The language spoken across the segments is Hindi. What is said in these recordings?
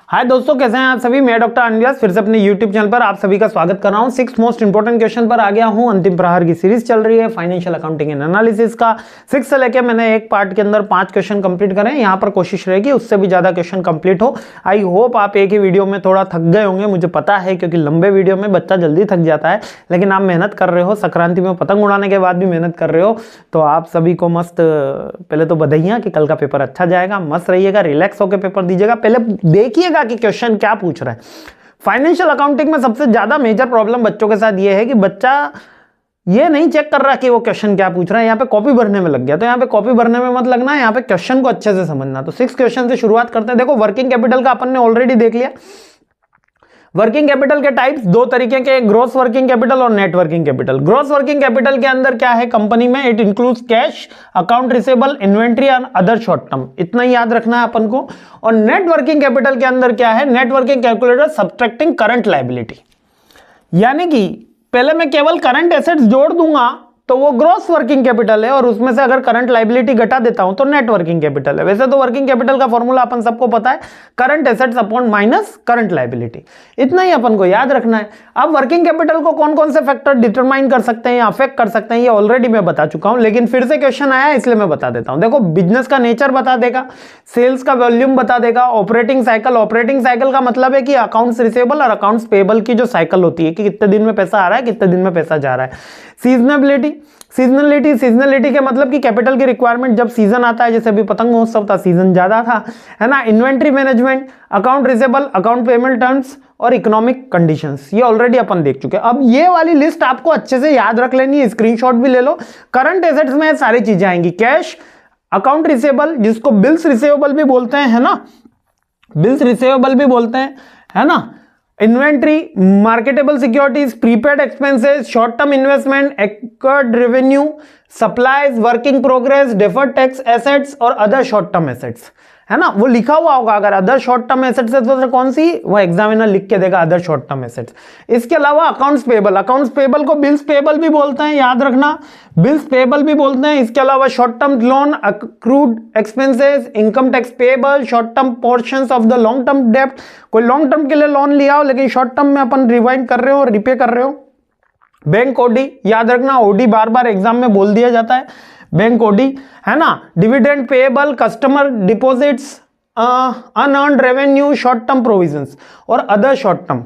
हाय दोस्तों, कैसे हैं आप सभी। मैं डॉक्टर अनिल फिर से अपने यूट्यूब चैनल पर आप सभी का स्वागत कर रहा हूं। 6 मोस्ट इंपोर्टेंट क्वेश्चन पर आ गया हूं। अंतिम प्रहार की सीरीज चल रही है फाइनेंशियल अकाउंटिंग एंड एनालिसिस का। 6 से लेके मैंने एक पार्ट के अंदर 5 क्वेश्चन कंप्लीट करे। यहां पर कोशिश रहेगी उससे भी ज्यादा क्वेश्चन कंप्लीट हो। आई होप आप एक ही वीडियो में थोड़ा थक गए होंगे, मुझे पता है, क्योंकि लंबे वीडियो में बच्चा जल्दी थक जाता है। लेकिन आप मेहनत कर रहे हो, संक्रांति में पतंग उड़ाने के बाद भी मेहनत कर रहे हो, तो आप सभी को मस्त पहले तो बधाइयाँ कि कल का पेपर अच्छा जाएगा। मस्त रहिएगा, रिलैक्स होकर पेपर दीजिएगा। पहले देखिएगा कि क्वेश्चन क्या पूछ रहा है। फाइनेंशियल अकाउंटिंग में सबसे ज्यादा मेजर प्रॉब्लम बच्चों के साथ ये है कि बच्चा ये नहीं चेक कर रहा कि वो क्वेश्चन क्या पूछ रहा है, यहाँ पे कॉपी भरने में लग गया। तो यहाँ पे कॉपी भरने में मत लगना है, यहाँ पे क्वेश्चन को अच्छे से समझना। तो 6 क्वेश्चन से शुरुआत करते हैं। देखो, वर्किंग कैपिटल का अपन ने ऑलरेडी देख लिया। वर्किंग कैपिटल के टाइप्स दो तरीके के, ग्रॉस वर्किंग कैपिटल और net working capital. Gross working capital के अंदर क्या है कंपनी में, it includes cash, account receivable, inventory and other short term. इतना ही याद रखना है अपन को। और नेट वर्किंग कैपिटल के अंदर क्या है, net working calculator subtracting current liability, यानी कि पहले मैं केवल करंट एसेट्स जोड़ दूंगा तो वो ग्रॉस वर्किंग कैपिटल है, और उसमें से अगर करंट लायबिलिटी घटा देता हूं तो नेट वर्किंग कैपिटल है। वैसे तो वर्किंग कैपिटल का फॉर्मूला अपन सबको पता है, current assets upon minus current liability. इतना ही अपन को याद रखना है। अब वर्किंग कैपिटल को कौन कौन से फैक्टर डिटरमाइन कर सकते हैं या अफेक्ट कर सकते हैं, ये ऑलरेडी मैं बता चुका हूं, लेकिन फिर से क्वेश्चन आया इसलिए मैं बता देता हूं। देखो, बिजनेस का नेचर बता देगा, सेल्स का वॉल्यूम बता देगा, ऑपरेटिंग साइकिल। ऑपरेटिंग साइकिल का मतलब है कि अकाउंट्स रिसेबल और अकाउंट्स पेबल की जो साइकिल होती है कि कितने दिन में पैसा आ रहा है, कितने दिन में पैसा जा रहा है। सीजनलिटी के मतलब कि कैपिटल की रिक्वायरमेंट जब सीजन आता है, जैसे अभी पतंग महोत्सव था, सीजन ज्यादा था, है ना। Inventory management, account receivable, account payment terms और इकोनॉमिक कंडीशंस, ये ऑलरेडी अपन देख चुके हैं। अब ये वाली लिस्ट आपको अच्छे से याद रख लेनी है, स्क्रीनशॉट भी ले लो। करंट एसेट्स में सारी चीजें आएंगी, कैश, अकाउंट रिसेबल जिसको बिल्स रिसेवेबल भी बोलते हैं, है ना, बिल्स रिसेवेबल भी बोलते हैं, है ना। Inventory, marketable securities, prepaid expenses, short term investment, acquired revenue, supplies, working progress, deferred tax assets और अदर शॉर्ट टर्म एसेट्स, है ना। वो लिखा हुआ होगा, अगर अदर शॉर्ट टर्म एसेट्स है तो कौन सी, वो एग्जामिनर लिख के देगा, अदर शॉर्ट टर्म एसेट्स। इसके अलावा अकाउंट्स पेबल, अकाउंट्स पेबल को बिल्स पेबल भी बोलते हैं, याद रखना, बिल्स पेबल भी बोलते हैं। इसके अलावा short term loan, accrued expenses, income tax payable, short term portions of the long term डेब्ट। कोई लॉन्ग टर्म के लिए लोन लिया हो लेकिन शॉर्ट टर्म में अपन रिवाइंड कर रहे हो, रिपे कर रहे हो। बैंक ओडी, याद रखना, ओडी बार बार एग्जाम में बोल दिया जाता है, बैंक ओडी, है ना। Dividend payable, customer deposits, unearned revenue, short term provisions और अदर शॉर्ट टर्म।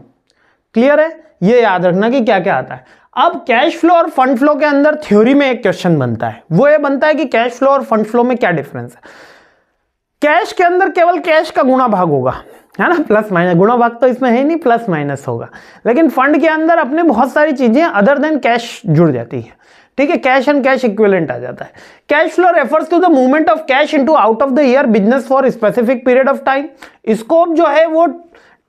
क्लियर है, ये याद रखना कि क्या क्या आता है। अब कैश फ्लो और फंड फ्लो के अंदर थ्योरी में एक क्वेश्चन बनता है, वो ये बनता है कि कैश फ्लो और फंड फ्लो में क्या डिफरेंस है। कैश के अंदर केवल कैश का गुणा भाग होगा, है ना, प्लस माइनस। गुणा भाग तो इसमें है नहीं, प्लस माइनस होगा। लेकिन फंड के अंदर अपने बहुत सारी चीजें अदर देन कैश जुड़ जाती है, ठीक है। कैश एंड कैश इक्विवेलेंट आ जाता है। Cash flow refers to the movement of cash into out of the year business for specific period of time. Scope जो है वो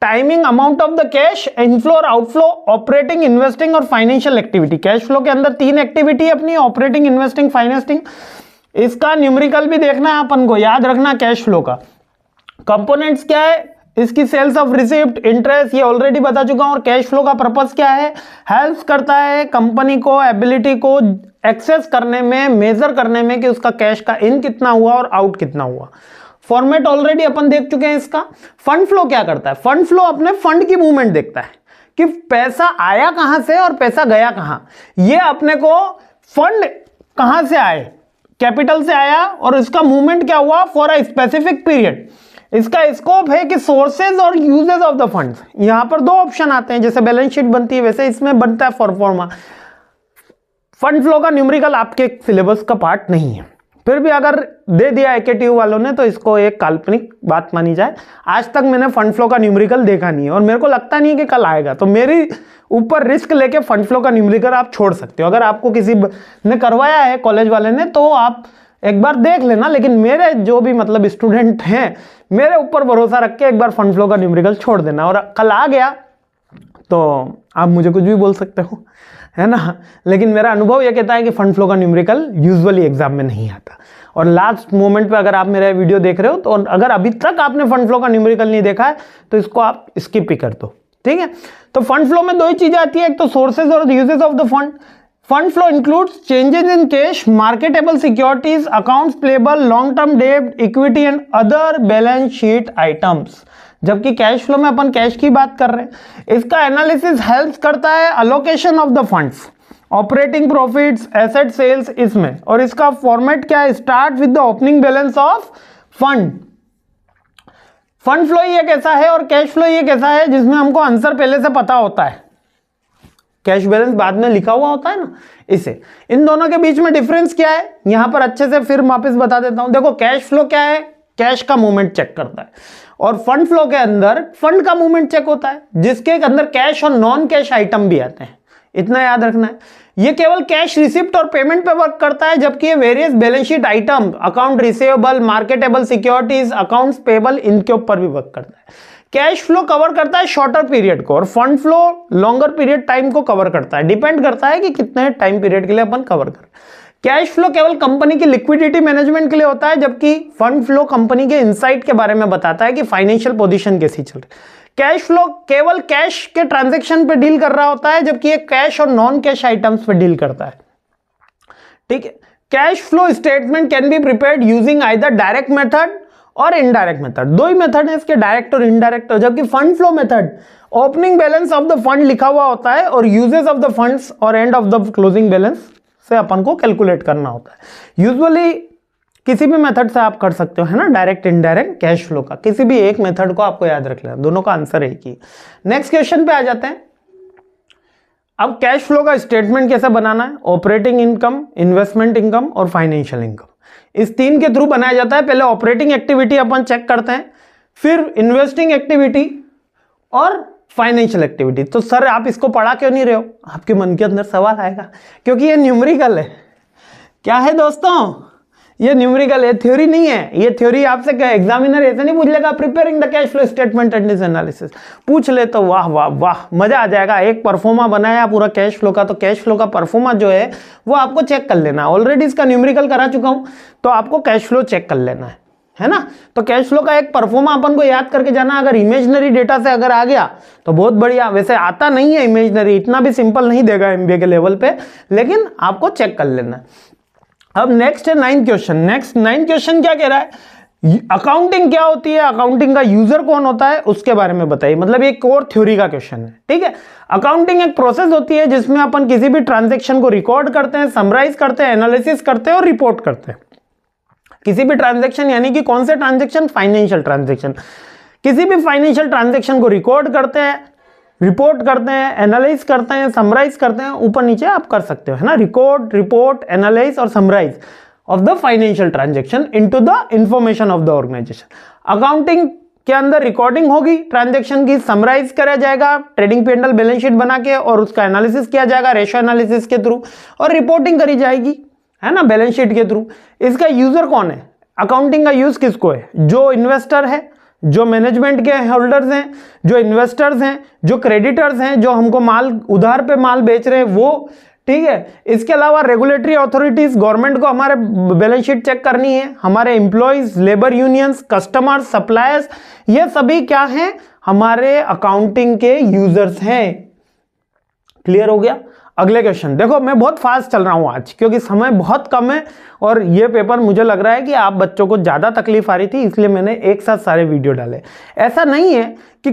timing, amount of the cash, inflow और आउटफ्लो, ऑपरेटिंग, इन्वेस्टिंग और फाइनेंशियल एक्टिविटी। कैश फ्लो के अंदर 3 एक्टिविटी अपनी, ऑपरेटिंग, इन्वेस्टिंग, फाइनेंसिंग। इसका न्यूमेरिकल भी देखना है अपन को, याद रखना। कैश फ्लो का कंपोनेंट्स क्या है, इसकी सेल्स ऑफ रिसिप्ट, इंटरेस्ट, ये ऑलरेडी बता चुका हूं। और कैश फ्लो का पर्पस क्या है, हेल्प करता है कंपनी को एबिलिटी को एक्सेस करने में, मेजर करने में कि उसका कैश का इन कितना हुआ और आउट कितना हुआ। फॉर्मेट ऑलरेडी अपन देख चुके हैं इसका। फंड फ्लो क्या करता है, फंड फ्लो अपने फंड की मूवमेंट देखता है कि पैसा आया कहां से और पैसा गया कहां। ये अपने को फंड कहां से आए, कैपिटल से आया, और इसका मूवमेंट क्या हुआ फॉर अ स्पेसिफिक पीरियड। इसका स्कोप है कि सोर्सेज और यूजेस ऑफ द फंड्स। यहां पर 2 ऑप्शन आते हैं, जैसे बैलेंस शीट बनती है वैसे इसमें बनता है फॉर्मा। फंड फ्लो का न्यूमेरिकल आपके सिलेबस का पार्ट नहीं है, फिर भी अगर दे दिया एकेटीयू वालों ने तो इसको एक काल्पनिक बात मानी जाए। आज तक मैंने फंड फ्लो का न्यूमेरिकल देखा नहीं है और मेरे को लगता नहीं है कि कल आएगा, तो मेरी ऊपर रिस्क लेके फंड फ्लो का न्यूमेरिकल आप छोड़ सकते हो। अगर आपको किसी ने करवाया है कॉलेज वाले ने तो आप एक बार देख लेना, लेकिन मेरे जो भी मतलब स्टूडेंट हैं, मेरे ऊपर भरोसा रख के एक बार फंड फ्लो का न्यूमेरिकल छोड़ देना। और कल आ गया तो आप मुझे कुछ भी बोल सकते हो, है ना। लेकिन मेरा अनुभव यह कहता है कि फंड फ्लो का न्यूमेरिकल यूजुअली एग्जाम में नहीं आता। और लास्ट मोमेंट पे अगर आप मेरा वीडियो देख रहे हो तो अगर अभी तक आपने फंड फ्लो का न्यूमेरिकल नहीं देखा है तो इसको आप स्किप ही कर दो, ठीक है। तो फंड फ्लो में 2 ही चीजें आती है, एक तो सोर्सेज और uses of the fund. Fund flow includes changes in cash, marketable securities, accounts payable, long-term debt, equity and other balance sheet items. जबकि कैश फ्लो में अपन कैश की बात कर रहे हैं। इसका एनालिसिस हेल्प करता है allocation of the funds, operating profits, asset sales इसमें। और इसका फॉर्मेट क्या है, start with the opening balance of fund. Fund flow ही एक ऐसा है और कैश फ्लो ही एक ऐसा है जिसमें हमको आंसर पहले से पता होता है, कैश बैलेंस बाद में लिखा हुआ होता है ना, इसे। इन दोनों के बीच में डिफरेंस क्या है यहां पर अच्छे से फिर वापस बता देता हूं। देखो कैश फ्लो क्या है, कैश का मूवमेंट चेक करता है, और फंड फ्लो के अंदर फंड का मूवमेंट चेक होता है, जिसके अंदर कैश और नॉन कैश आइटम भी आते हैं, इतना याद रखना है। ये केवल कैश रिसिप्ट और पेमेंट पे वर्क करता है, जबकि ये various balance sheet item, account receivable, marketable securities, accounts payable, इनके ऊपर भी वर्क करता है। कैश फ्लो कवर करता है शॉर्टर पीरियड को और fund flow longer period time को कवर करता है। डिपेंड करता है कि कितने टाइम पीरियड के लिए अपन कवर करें। कैश फ्लो केवल कंपनी की लिक्विडिटी मैनेजमेंट के लिए होता है, जबकि फंड फ्लो कंपनी के इनसाइट के बारे में बताता है कि फाइनेंशियल पोजीशन कैसी चल रही है। कैश फ्लो केवल कैश के ट्रांजैक्शन पे डील कर रहा होता है, जबकि ये कैश और नॉन कैश आइटम्स पे डील करता है, ठीक है। Cash flow statement can be prepared using either direct method और इनडायरेक्ट मेथड। दो ही मेथड है इसके, डायरेक्ट और इनडायरेक्ट। जबकि fund flow method opening balance of the fund लिखा हुआ होता है और यूजेस ऑफ द फंड्स और end of the closing balance से अपन को कैलकुलेट करना होता है। यूजुअली किसी भी मेथड से आप कर सकते हो, है ना, डायरेक्ट इनडायरेक्ट कैश फ्लो का, किसी भी एक मेथड को आपको याद रख लेना, दोनों का आंसर एक ही। नेक्स्ट क्वेश्चन पे आ जाते हैं। अब कैश फ्लो का स्टेटमेंट कैसे बनाना है, ऑपरेटिंग इनकम, इन्वेस्टमेंट इनकम और फाइनेंशियल इनकम, इस तीन के थ्रू बनाया जाता है। पहले ऑपरेटिंग एक्टिविटी अपन चेक करते हैं, फिर इन्वेस्टिंग एक्टिविटी और फाइनेंशियल एक्टिविटी। तो सर आप इसको पढ़ा क्यों नहीं रहे हो, आपके मन के अंदर सवाल आएगा, क्योंकि ये न्यूमेरिकल है। क्या है दोस्तों, ये न्यूमेरिकल है, थ्योरी नहीं है। ये थ्योरी आपसे क्या एग्जामिनर ऐसे नहीं पूछ लेगा preparing the cash flow statement and this analysis, पूछ ले तो वाह वाह वाह मजा आ जाएगा। एक परफॉर्मा बनाया पूरा कैश फ्लो का, तो कैश फ्लो का परफॉर्मा जो है वो आपको चेक कर लेना। ऑलरेडी इसका न्यूमेरिकल करा चुका हूं, तो आपको कैश फ्लो चेक कर लेना है ना। तो कैश फ्लो का एक परफॉर्मा अपन को याद करके जाना। अगर इमेजिनरी डेटा से अगर आ गया तो बहुत बढ़िया, वैसे आता नहीं है इमेजिनरी, इतना भी सिंपल नहीं देगा एमबीए के लेवल पे, लेकिन आपको चेक कर लेना है। अब नेक्स्ट है 9th question. Next 9th question क्या कह रहा है, अकाउंटिंग क्या होती है, अकाउंटिंग का यूजर कौन होता है, उसके बारे में बताइए। मतलब एक और थ्योरी का क्वेश्चन है, ठीक है। अकाउंटिंग एक प्रोसेस होती है जिसमें अपन किसी भी ट्रांजैक्शन को रिकॉर्ड करते हैं, समराइज करते हैं, एनालिसिस करते हैं और रिपोर्ट करते हैं। किसी भी ट्रांजैक्शन यानी कि कौन से ट्रांजैक्शन, फाइनेंशियल ट्रांजैक्शन, किसी भी फाइनेंशियल ट्रांजैक्शन को रिकॉर्ड करते हैं, रिपोर्ट करते हैं, एनालाइज करते हैं, समराइज करते हैं, ऊपर नीचे आप कर सकते हो, है ना। रिकॉर्ड, रिपोर्ट, एनालाइज और summarise of the financial transaction into the information of the organisation. Accounting के अंदर रिकॉर्डिंग होगी ट्रांजैक्शन की, समराइज करा जाएगा ट्रेडिंग P&L बैलेंस शीट बना के, और उसका एनालिसिस किया जाएगा रेशियो एनालिसिस के थ्रू, और रिपोर्टिंग करी जाएगी, है ना, बैलेंस शीट के थ्रू। इसका यूजर कौन है, अकाउंटिंग का यूज किसको है, जो इन्वेस्टर है, जो मैनेजमेंट के होल्डर्स हैं, जो इन्वेस्टर्स हैं, जो क्रेडिटर्स हैं, जो हमको माल उधार पे माल बेच रहे हैं वो, ठीक है। इसके अलावा रेगुलेटरी अथॉरिटीज, गवर्नमेंट को हमारे बैलेंस शीट चेक करनी है, हमारे employees, labour unions, customers, suppliers, ये सभी क्या हैं, हमारे अकाउंटिंग के यूजर्स हैं। क्लियर हो गया। अगले क्वेश्चन देखो, मैं बहुत फास्ट चल रहा हूं आज क्योंकि समय बहुत कम है, और ये पेपर मुझे लग रहा है कि आप बच्चों को ज्यादा तकलीफ आ रही थी, इसलिए मैंने एक साथ सारे वीडियो डाले। ऐसा नहीं है कि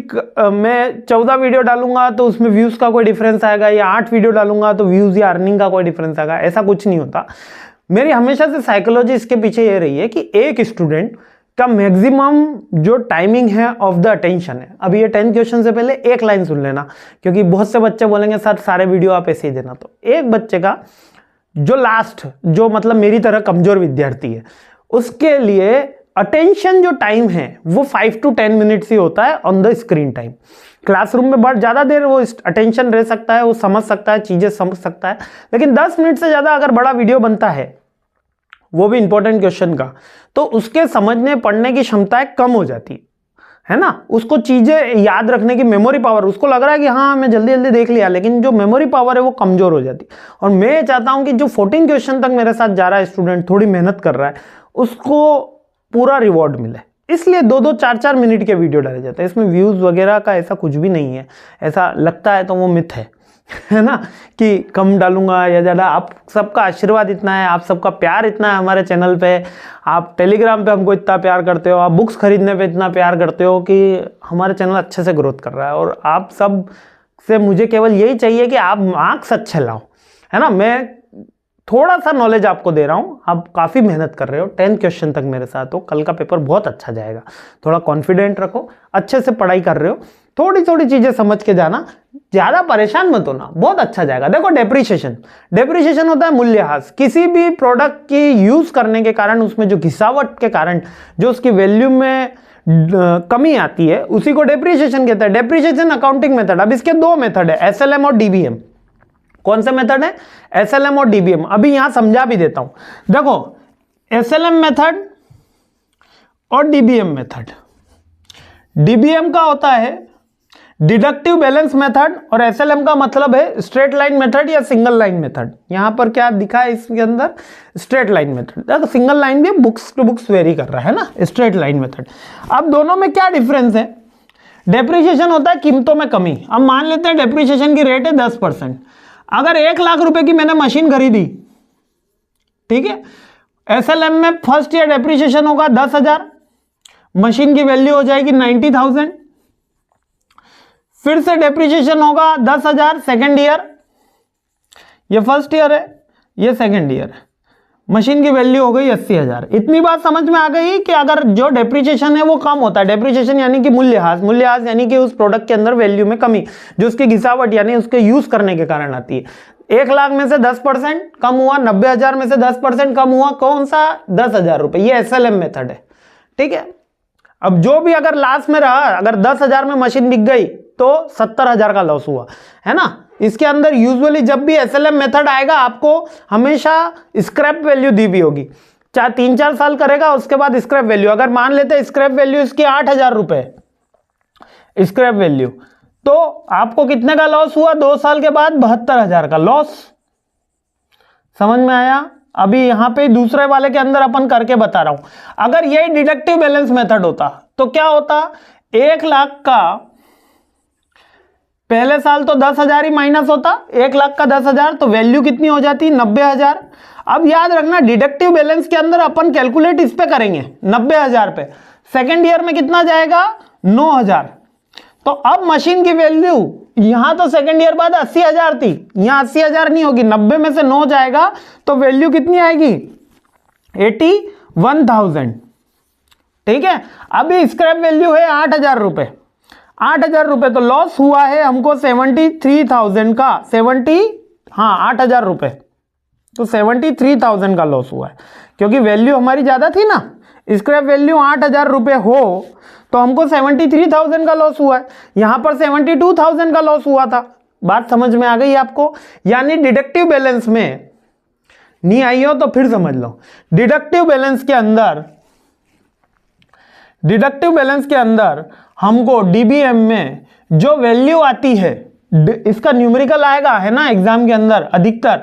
मैं 14 वीडियो डालूंगा तो उसमें व्यूज का कोई डिफरेंस आएगा, या 8 वीडियो डालूंगा तो व्यूज या अर्निंग का कोई डिफरेंस आएगा, ऐसा कुछ नहीं होता। मेरी हमेशा से साइकोलॉजी इसके पीछे ये रही है कि एक स्टूडेंट का मैक्सिमम जो टाइमिंग है ऑफ द अटेंशन है। अभी ये 10 क्वेश्चन से पहले एक लाइन सुन लेना, क्योंकि बहुत से बच्चे बोलेंगे सर सारे वीडियो आप ऐसे ही देना। तो एक बच्चे का जो लास्ट, जो मतलब मेरी तरह कमजोर विद्यार्थी है, उसके लिए अटेंशन जो टाइम है वो 5 to 10 मिनट्स ही होता है on the screen time. Classroom में बहुत ज्यादा देर वो अटेंशन रह सकता है, वो समझ सकता है, चीजें समझ सकता है, लेकिन 10 मिनट से ज्यादा अगर बड़ा वीडियो बनता है, वो भी इंपॉर्टेंट क्वेश्चन का, तो उसके समझने पढ़ने की क्षमताएं कम हो जाती है ना। उसको चीजें याद रखने की मेमोरी पावर, उसको लग रहा है कि हाँ मैं जल्दी जल्दी देख लिया, लेकिन जो मेमोरी पावर है वो कमजोर हो जाती। और मैं चाहता हूं कि जो 14 क्वेश्चन तक मेरे साथ जा रहा है स्टूडेंट, थोड़ी मेहनत कर रहा है, उसको पूरा रिवॉर्ड मिले, इसलिए 2-2, 4-4 मिनट के वीडियो डाले जाते हैं। इसमें व्यूज वगैरह का ऐसा कुछ भी नहीं है, ऐसा लगता है तो वो मिथ है, है ना, कि कम डालूंगा या ज़्यादा। आप सबका आशीर्वाद इतना है, आप सबका प्यार इतना है हमारे चैनल पे, आप टेलीग्राम पे हमको इतना प्यार करते हो, आप बुक्स खरीदने पे इतना प्यार करते हो कि हमारा चैनल अच्छे से ग्रोथ कर रहा है। और आप सब से मुझे केवल यही चाहिए कि आप मार्क्स अच्छे लाओ, है ना। मैं थोड़ा सा नॉलेज आपको दे रहा हूँ, आप काफ़ी मेहनत कर रहे हो, 10 क्वेश्चन तक मेरे साथ हो, कल का पेपर बहुत अच्छा जाएगा। थोड़ा कॉन्फिडेंट रखो, अच्छे से पढ़ाई कर रहे हो, थोड़ी थोड़ी चीज़ें समझ के जाना, ज़्यादा परेशान मत होना, बहुत अच्छा जाएगा। देखो डेप्रिसिएशन होता है मूल्यह्रास। किसी भी प्रोडक्ट की यूज़ करने के कारण उसमें जो घिसावट के कारण जो उसकी वैल्यू में कमी आती है उसी को डेप्रिसिएशन कहते हैं। Depreciation accounting method. अब इसके दो मेथड है, एसएलएम और डीबीएम। कौन से मेथड है? एसएलएम और डीबीएम। अभी यहां समझा भी देता हूं। देखो एसएलएम मेथड और डीबीएम मेथड। डीबीएम का होता है डिडक्टिव बैलेंस मेथड और एसएलएम का मतलब है स्ट्रेट लाइन मेथड या सिंगल लाइन मेथड। यहां पर क्या दिखा है इसके अंदर? Straight line method. देखो सिंगल लाइन भी बुक्स टू बुक्स वेरी कर रहा है ना, स्ट्रेट लाइन मेथड। अब दोनों में क्या डिफरेंस है? डेप्रिसिएशन होता है कीमतों में कमी। अब मान लेते हैं डेप्रिसिएशन की रेट है 10%। अगर 1 लाख रुपए की मैंने मशीन खरीदी, ठीक है, एसएलएम में फर्स्ट ईयर डेप्रिसिएशन होगा 10,000, मशीन की वैल्यू हो जाएगी 90,000। फिर से डेप्रिसिएशन होगा 10,000 सेकेंड ईयर, ये फर्स्ट ईयर है, ये सेकेंड ईयर है, मशीन की वैल्यू हो गई 80,000। इतनी बात समझ में आ गई कि अगर जो डेप्रिसिएशन है वो कम होता है, डेप्रिसिएशन यानी कि मूल्यह्रास, मूल्यह्रास यानी कि उस प्रोडक्ट के अंदर वैल्यू में कमी जो उसकी घिसावट यानी उसके यूज करने के कारण आती है। 1 लाख में से 10% कम हुआ, 90,000 में से 10% कम हुआ, कौन सा? 10,000 रुपए। ये एसएलएम मेथड है, ठीक है। अब जो भी अगर लास्ट में रहा, अगर 10,000 में मशीन बिक गई तो 70,000 का लॉस हुआ, है ना। इसके अंदर यूजुअली जब भी एसएलएम मेथड आएगा आपको हमेशा स्क्रैप वैल्यू दी भी होगी, चाहे 3-4 साल करेगा उसके बाद स्क्रैप वैल्यू। अगर मान लेते हैं स्क्रैप वैल्यू इसकी 8,000 रुपए स्क्रैप वैल्यू, तो आपको कितने का लॉस हुआ? 2 साल के बाद 72,000 का लॉस। समझ में आया? अभी यहां पे दूसरे वाले के अंदर अपन करके बता रहा हूं। अगर यही डिडक्टिव बैलेंस मेथड होता तो क्या होता? 1 लाख का पहले साल तो 10,000 ही माइनस होता, 1 लाख का 10,000 तो वैल्यू कितनी हो जाती? 90,000। अब याद रखना डिडक्टिव बैलेंस के अंदर अपन कैलकुलेट इस पे करेंगे 90,000 पे। सेकेंड ईयर में कितना जाएगा? 9,000। तो अब मशीन की वैल्यू यहां तो सेकेंड ईयर बाद 80,000 थी, यहां 80,000 नहीं होगी, 90 में से 9 जाएगा तो वैल्यू कितनी आएगी? 81,000, ठीक है। अभी स्क्रैप वैल्यू है 8,000 रुपए, 8,000 रुपए तो लॉस हुआ है हमको 73,000 का, 8,000 रुपए तो 73,000 का लॉस हुआ है, क्योंकि वैल्यू हमारी ज्यादा थी ना। स्क्रैप वैल्यू 8,000 रुपए हो तो हमको 73,000 का लॉस हुआ है, यहां पर 72,000 का लॉस हुआ था। बात समझ में आ गई आपको? यानी डिडक्टिव बैलेंस में नहीं आई हो तो फिर समझ लो। डिडक्टिव बैलेंस के अंदर हमको डीबीएम में जो वैल्यू आती है, इसका न्यूमेरिकल आएगा, है ना, एग्जाम के अंदर अधिकतर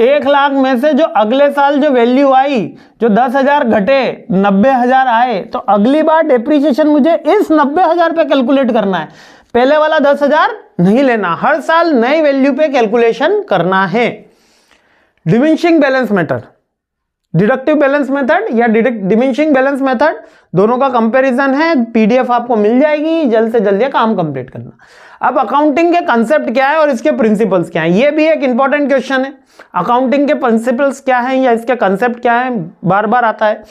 1 लाख में से जो अगले साल जो वैल्यू आई, जो 10,000 घटे 90,000 आए, तो अगली बार डेप्रिसिएशन मुझे इस 90,000 पे कैलकुलेट करना है, पहले वाला 10,000 नहीं लेना, हर साल नई वैल्यू पे कैलकुलेशन करना है। Diminishing balance method, deductive balance method या डिमिनिशिंग बैलेंस मेथड, दोनों का कंपैरिजन है, पीडीएफ आपको मिल जाएगी, जल्द से जल्द ये काम कंप्लीट करना। अब अकाउंटिंग के कंसेप्ट क्या है और इसके प्रिंसिपल्स क्या है, ये भी एक इंपॉर्टेंट क्वेश्चन है। अकाउंटिंग के प्रिंसिपल्स क्या है या इसके कंसेप्ट क्या है, बार बार आता है।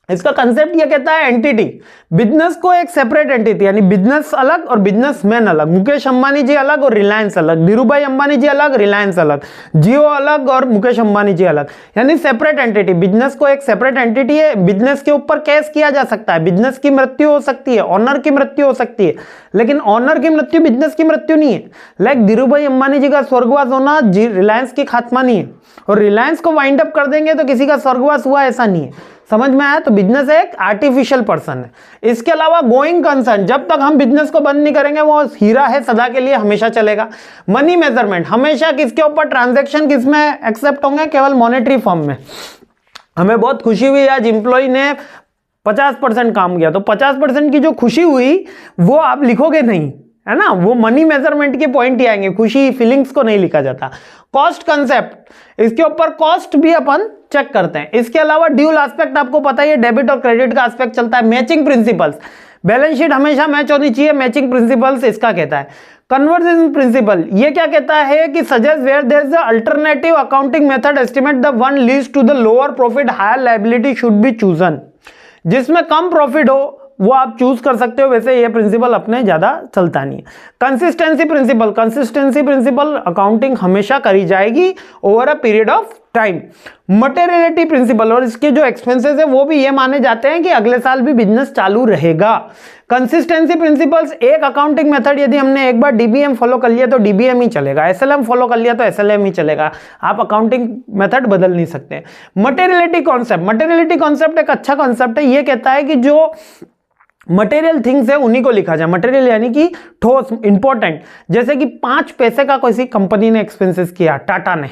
इसका कंसेप्ट ये कहता है एंटिटी, बिजनेस को एक सेपरेट एंटिटी, यानी बिजनेस अलग और बिजनेसमैन अलग, मुकेश अंबानी जी अलग और रिलायंस अलग, धीरूभाई अंबानी जी अलग, रिलायंस अलग, जियो अलग और मुकेश अंबानी जी अलग, यानी सेपरेट एंटिटी। बिजनेस को एक सेपरेट एंटिटी है, बिजनेस के ऊपर केस किया जा सकता है, बिजनेस की मृत्यु हो सकती है, ऑनर की मृत्यु हो सकती है, लेकिन ऑनर की मृत्यु बिजनेस की मृत्यु नहीं है। लाइक धीरूभाई अंबानी जी का स्वर्गवास होना रिलायंस की खात्मा नहीं है, और रिलायंस को वाइंड अप कर देंगे तो किसी का स्वर्गवास हुआ, ऐसा नहीं है। समझ में आया? तो बिजनेस एक आर्टिफिशियल पर्सन है। इसके अलावा गोइंग कंसर्न, जब तक हम बिजनेस को बंद नहीं करेंगे वो हीरा है, सदा के लिए हमेशा चलेगा। मनी मेजरमेंट, हमेशा किसके ऊपर ट्रांजैक्शन किसमें एक्सेप्ट होंगे? केवल मॉनेटरी फॉर्म में। हमें बहुत खुशी हुई आज एम्प्लॉय ने 50% काम किया, तो 50% की जो खुशी हुई वो आप लिखोगे नहीं, है ना, वो मनी मेजरमेंट के पॉइंट ही आएंगे, खुशी फीलिंग्स को नहीं लिखा जाता। कॉस्ट कंसेप्ट, इसके ऊपर कॉस्ट भी अपन चेक करते हैं। इसके अलावा ड्यूल एस्पेक्ट आपको पता ही है, डेबिट और क्रेडिट का एस्पेक्ट चलता है। मैचिंग प्रिंसिपल्स, बैलेंस शीट हमेशा मैच होनी चाहिए, मैचिंग प्रिंसिपल्स इसका कहता है। कन्वर्जेंस प्रिंसिपल ये क्या कहता है कि suggest where there is a alternative accounting method estimate the one leads to the lower profit higher liability should be chosen. जिसमें कम प्रॉफिट हो वो आप चूज कर सकते हो, वैसे ये प्रिंसिपल अपने ज्यादा चलता नहीं है। Consistency principle, consistency principle accounting हमेशा करी जाएगी over a period of time. Materiality principle, और इसके जो एक्सपेंसेस है वो भी ये माने जाते हैं कि अगले साल भी बिजनेस चालू रहेगा। कंसिस्टेंसी प्रिंसिपल्स, एक अकाउंटिंग मेथड यदि हमने एक बार डीबीएम फॉलो कर लिया तो डीबीएम ही चलेगा, एसएलएम फॉलो कर लिया तो एसएलएम ही चलेगा, आप अकाउंटिंग मेथड बदल नहीं सकते। मटेरियलिटी कॉन्सेप्ट, मटेरियलिटी कॉन्सेप्ट एक अच्छा कॉन्सेप्ट है, ये कहता है कि जो मटेरियल थिंग्स है उन्हीं को लिखा जाए। मटेरियल यानी कि ठोस, इंपॉर्टेंट, जैसे कि 5 पैसे का किसी कंपनी ने एक्सपेंसेस किया, टाटा ने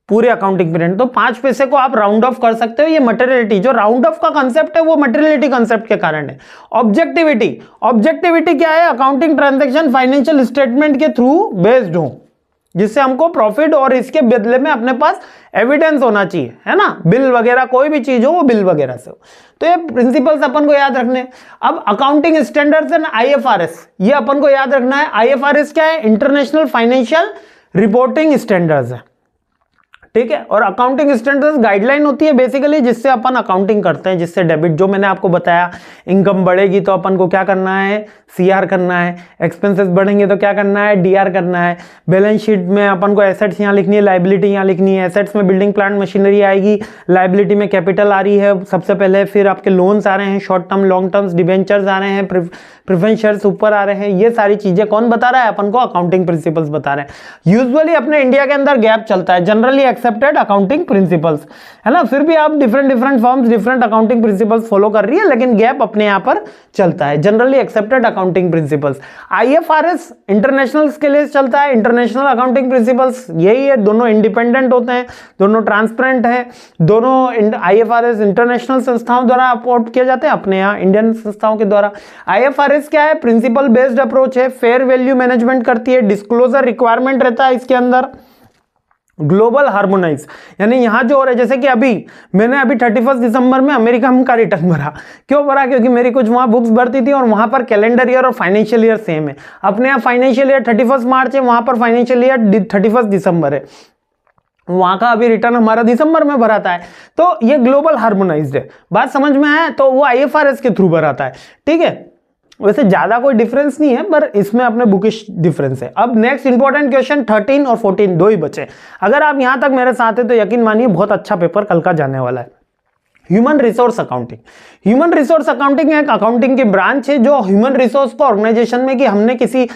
पूरे अकाउंटिंग पीरियड, तो 5 पैसे को आप राउंड ऑफ कर सकते हो। ये मटेरियलिटी, जो राउंड ऑफ का कंसेप्ट है वो मटेरियलिटी कंसेप्ट के कारण है। ऑब्जेक्टिविटी, ऑब्जेक्टिविटी क्या है, अकाउंटिंग ट्रांजैक्शन फाइनेंशियल स्टेटमेंट के थ्रू बेस्ड हो, जिससे हमको प्रॉफिट और इसके बदले में अपने पास एविडेंस होना चाहिए, है ना, बिल वगैरह कोई भी चीज हो वो बिल वगैरह से हो। तो ये प्रिंसिपल्स अपन को याद रखने। अब अकाउंटिंग स्टैंडर्ड्स एंड आईएफआरएस, ये अपन को याद रखना है। आईएफआरएस क्या है, इंटरनेशनल फाइनेंशियल रिपोर्टिंग स्टैंडर्ड्स है, ठीक है। और अकाउंटिंग स्टैंडर्ड्स गाइडलाइन होती है बेसिकली, जिससे अपन अकाउंटिंग करते हैं, जिससे डेबिट, जो मैंने आपको बताया, इनकम बढ़ेगी तो अपन को क्या करना है, सीआर करना है, एक्सपेंसेस बढ़ेंगे तो क्या करना है, डीआर करना है। बैलेंस शीट में अपन को एसेट्स यहाँ लिखनी है, लायबिलिटी यहाँ लिखनी है। एसेट्स में बिल्डिंग प्लांट मशीनरी आएगी, लायबिलिटी में कैपिटल आ रही है सबसे पहले, फिर आपके लोन्स आ रहे हैं, short term long terms, debentures आ रहे हैं, प्रेफरेंस शेयर्स ऊपर आ रहे हैं। ये सारी चीजें कौन बता रहा है, अपन को अकाउंटिंग प्रिंसिपल्स बता रहे हैं। यूजुअली अपने इंडिया के अंदर गैप चलता है, जनरली एक्सेप्टेड अकाउंटिंग प्रिंसिपल्स, है ना, फिर भी आप different firms different accounting principles follow कर रही है, लेकिन गैप अपने यहां पर चलता है, generally accepted accounting principles. IFRS international के लिए चलता है, इंटरनेशनल अकाउंटिंग प्रिंसिपल्स यही है, दोनों इंडिपेंडेंट होते हैं, दोनों ट्रांसपेरेंट है, दोनों आईएफआरएस इंटरनेशनल संस्थाओं द्वारा अपोर्ट किए जाते हैं, अपने यहाँ इंडियन संस्थाओं के द्वारा। आईएफआरएस क्या है, प्रिंसिपल बेस्ड अप्रोच है, फेयर वैल्यू मैनेजमेंट करती है, डिस्क्लोजर रिक्वायरमेंट रहता है इसके अंदर, ग्लोबल हार्मोनाइज, यानी यहां जो हो रहा है, जैसे कि मैंने अभी 31 दिसंबर में अमेरिका का रिटर्न भरा। क्यों भरा, क्योंकि मेरी कुछ वहां बुक्स भरती थी और वहां पर कैलेंडर ईयर और फाइनेंशियल ईयर सेम है। अपने यहाँ फाइनेंशियल ईयर 31 मार्च है, वहां पर फाइनेंशियल ईयर 31 दिसंबर है, वहां का अभी रिटर्न हमारा दिसंबर में भराता है। तो ये ग्लोबल हार्मोनाइज्ड है, बात समझ में आया, तो वो आईएफआरएस के थ्रू भराता है, ठीक है। वैसे ज्यादा कोई डिफरेंस नहीं है, पर इसमें अपने बुकिश डिफरेंस है। अब नेक्स्ट इंपॉर्टेंट क्वेश्चन 13 और 14 दो ही बचे। अगर आप यहां तक मेरे साथ हैं तो यकीन मानिए बहुत अच्छा पेपर कल का जाने वाला है। Human resource accounting, human resource accounting एक अकाउंटिंग की ब्रांच है जो ह्यूमन रिसोर्स को ऑर्गेनाइजेशन में, कि हमने किसी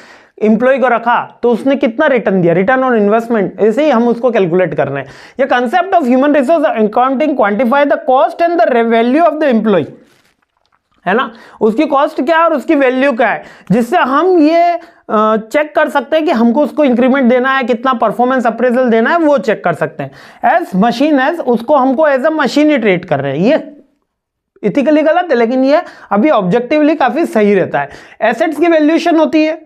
इंप्लॉय को रखा तो उसने कितना रिटर्न दिया, रिटर्न ऑन इन्वेस्टमेंट, ऐसे ही हम उसको कैलकुलेट कर रहे हैं। ये concept of human resource accounting quantify the cost and the value of the employee, है ना, उसकी कॉस्ट क्या है और उसकी वैल्यू क्या है, जिससे हम ये चेक कर सकते हैं कि हमको उसको इंक्रीमेंट देना है, कितना परफॉर्मेंस अप्रेजल देना है, वो चेक कर सकते हैं। एज मशीन, एज उसको हमको एज अ मशीन ही ट्रीट कर रहे हैं। ये इथिकली गलत है, लेकिन ये अभी ऑब्जेक्टिवली काफी सही रहता है। एसेट्स की वैल्यूएशन होती है,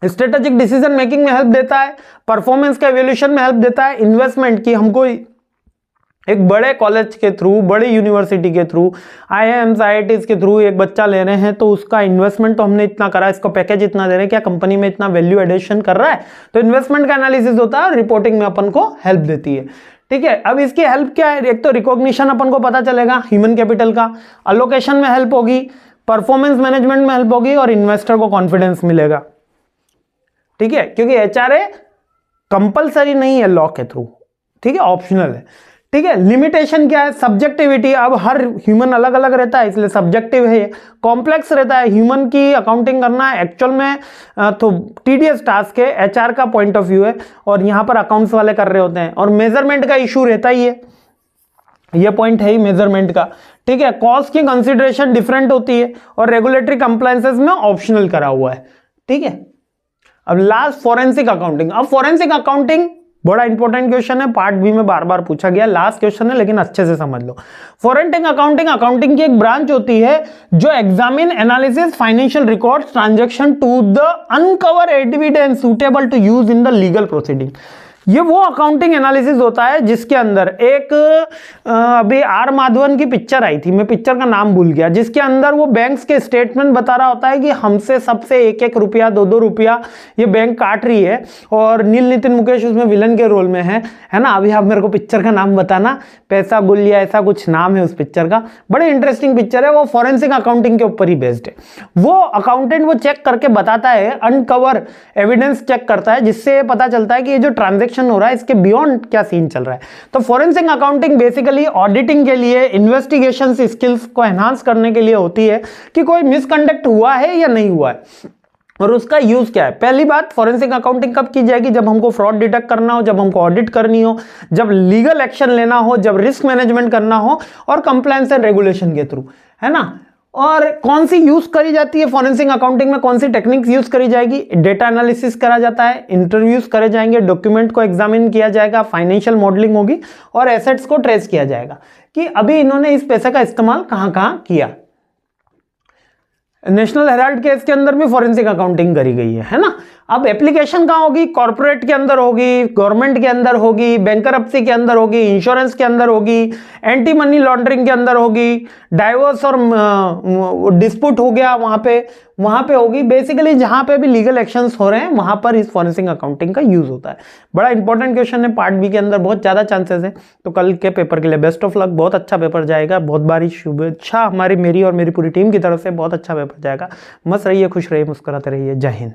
स्ट्रेटेजिक डिसीजन मेकिंग में हेल्प देता है, परफॉर्मेंस का एवल्यूशन में हेल्प देता है, इन्वेस्टमेंट की हमको एक बड़े कॉलेज के थ्रू, बड़ी यूनिवर्सिटी के थ्रू, आईआईएम्स आईआईटीज के थ्रू एक बच्चा ले रहे हैं तो उसका इन्वेस्टमेंट तो हमने इतना करा, इसका पैकेज इतना दे रहे हैं, क्या कंपनी में इतना वैल्यू एडिशन कर रहा है, तो इन्वेस्टमेंट का एनालिसिस होता है, रिपोर्टिंग में अपन को हेल्प देती है, ठीक है। अब इसकी हेल्प क्या है, एक तो रिकॉग्निशन अपन को पता चलेगा ह्यूमन कैपिटल का, अलोकेशन में हेल्प होगी, परफॉर्मेंस मैनेजमेंट में हेल्प होगी और इन्वेस्टर को कॉन्फिडेंस मिलेगा, ठीक है, क्योंकि एचआरए कंपलसरी नहीं है लॉ के थ्रू, ठीक है, ऑप्शनल है, ठीक है। लिमिटेशन क्या है, सब्जेक्टिविटी, अब हर ह्यूमन अलग अलग रहता है इसलिए सब्जेक्टिव है, कॉम्प्लेक्स रहता है, ह्यूमन की अकाउंटिंग करना एक्चुअल में तो टीडियस टास्क है, एचआर का पॉइंट ऑफ व्यू है और यहाँ पर अकाउंट्स वाले कर रहे होते हैं, और मेजरमेंट का इशू रहता ही है, ये पॉइंट है ही मेजरमेंट का, ठीक है। कॉस्ट की कंसिडरेशन डिफरेंट होती है और रेगुलेटरी कंप्लायंसेस में ऑप्शनल करा हुआ है, ठीक है। अब लास्ट फॉरेंसिक अकाउंटिंग। अब फॉरेंसिक अकाउंटिंग बड़ा इंपॉर्टेंट क्वेश्चन है, पार्ट बी में बार बार पूछा गया, लास्ट क्वेश्चन है लेकिन अच्छे से समझ लो। फॉरेंसिक अकाउंटिंग, अकाउंटिंग की एक ब्रांच होती है जो examine, analysis financial records, transaction to the uncover evidence suitable to use in the legal proceeding. ये वो अकाउंटिंग एनालिसिस होता है जिसके अंदर एक अभी आर माधवन की पिक्चर आई थी, मैं पिक्चर का नाम भूल गया, जिसके अंदर वो बैंक्स के स्टेटमेंट बता रहा होता है कि हमसे सबसे 1-1 रुपया 2-2 रुपया ये बैंक काट रही है, और नील नितिन मुकेश उसमें विलन के रोल में है ना। अभी आप मेरे को पिक्चर का नाम बताना, पैसा गुलिया ऐसा कुछ नाम है उस पिक्चर का, बड़ी इंटरेस्टिंग पिक्चर है, वो फॉरेंसिक अकाउंटिंग के ऊपर ही बेस्ड है। वो अकाउंटेंट वो चेक करके बताता है, अनकवर एविडेंस चेक करता है, जिससे पता चलता है कि ये जो ट्रांजेक्शन हो रहा है इसके बियॉन्ड क्या सीन चल रहा है। तो फॉरेंसिक अकाउंटिंग बेसिकली ऑडिटिंग के लिए, इन्वेस्टिगेशन स्किल्स को एनहांस करने के लिए होती है कि कोई मिसकंडक्ट हुआ है या नहीं हुआ है और उसका यूज क्या है। पहली बात, फॉरेंसिक अकाउंटिंग कब की जाएगी? जब हमको फ्रॉड डिटेक्ट करना हो, जब हमको ऑडिट करनी हो, जब लीगल एक्शन लेना हो, जब रिस्क मैनेजमेंट करना हो, और कंप्लायंस एंड रेगुलेशन के थ्रू, है ना। और कौन सी यूज करी जाती है फॉरेंसिक अकाउंटिंग में, कौन सी टेक्निक्स यूज करी जाएगी? डेटा एनालिसिस करा जाता है, इंटरव्यूज करे जाएंगे, डॉक्यूमेंट को एग्जामिन किया जाएगा, फाइनेंशियल मॉडलिंग होगी, और एसेट्स को ट्रेस किया जाएगा कि अभी इन्होंने इस पैसे का इस्तेमाल कहां कहां किया। नेशनल हेराल्ड केस के अंदर भी फॉरेंसिक अकाउंटिंग करी गई है ना। अब एप्लीकेशन कहां होगी? कॉर्पोरेट के अंदर होगी, गवर्नमेंट के अंदर होगी, बैंकरप्सी के अंदर होगी, इंश्योरेंस के अंदर होगी, एंटी मनी लॉन्ड्रिंग के अंदर होगी, डाइवोर्स और डिस्प्यूट हो गया वहां पे होगी। बेसिकली जहां पे भी लीगल एक्शंस हो रहे हैं वहां पर इस फॉरेंसिक अकाउंटिंग का यूज होता है। बड़ा इंपॉर्टेंट क्वेश्चन है, पार्ट बी के अंदर बहुत ज्यादा चांसेस है। तो कल के पेपर के लिए बेस्ट ऑफ लक, बहुत अच्छा पेपर जाएगा, बहुत बारी शुभेच्छा मेरी और मेरी पूरी टीम की तरफ से, बहुत अच्छा पेपर जाएगा। मस्त रहिए, खुश रहिए, मुस्कुराते रहिए। जय हिंद।